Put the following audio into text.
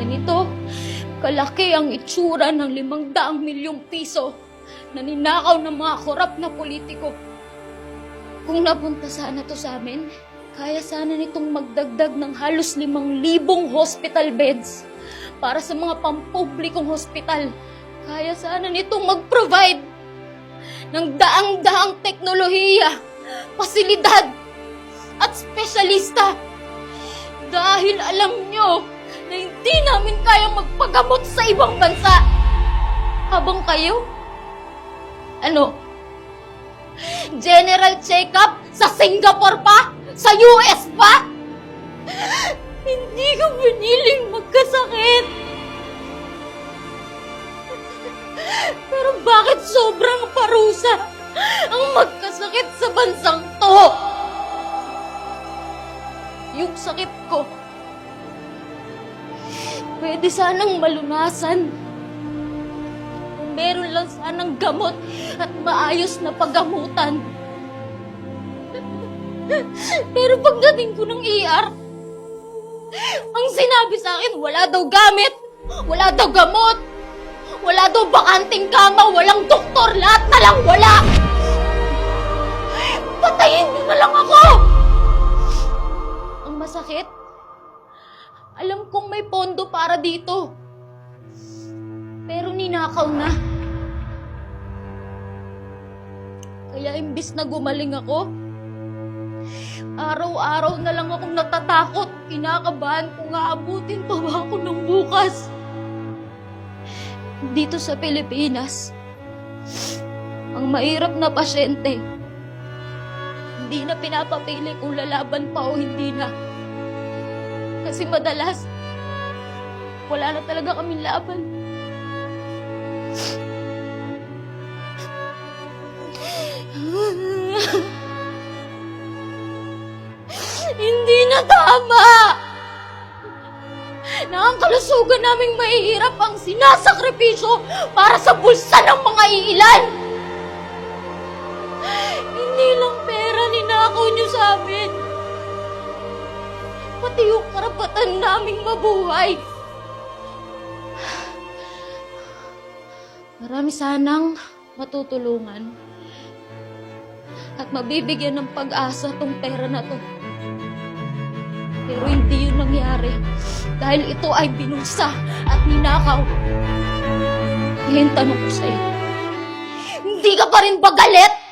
ganito kalaki ang itsura ng 500 milyong piso na ninakaw ng mga korap na politiko. Kung napunta sana to sa amin, kaya sana nitong magdagdag ng halos 5,000 hospital beds para sa mga pampublikong hospital. Kaya sana nitong mag-provide ng daang-daang teknolohiya, pasilidad, at espesyalista. Dahil alam nyo na hindi namin kayang magpagamot sa ibang bansa. Habang kayo, general check-up sa Singapore pa? Sa US pa? Hindi ko piniling magkasakit. Pero bakit sobrang parusa ang magkasakit sa bansang to? Yung sakit ko, pwede sanang malunasan. Kung meron lang sanang gamot at maayos na paggamutan. Pero pagdating ko ng ER, ang sinabi sa akin, wala daw gamit, wala daw gamot, wala daw bakanting kama, walang doktor, lahat na lang wala. Patayin niyo na lang ako! Ang masakit, alam kong may pondo para dito. Pero ninakaw na. Kaya imbis na gumaling ako, araw-araw na lang akong natatakot. Kinakabahan kung aabutin pa ba ako ng bukas. Dito sa Pilipinas, ang mahirap na pasyente, hindi na pinapapili kung lalaban pa o hindi na. Kasi madalas, wala na talaga kaming laban. Hindi na tama na ang kalusugan naming mahihirap ang sinasakripisyo para sa bulsa ng mga iilan. Hindi lang pera ninakaw niyo sa amin, pati yung karapatan naming mabuhay. Marami sanang matutulungan at mabibigyan ng pag-asa tong pera na to. Pero hindi yun nangyari dahil ito ay binulsa at ninakaw. Ngayon tanong ko sa'yo, hindi ka pa rin ba galit?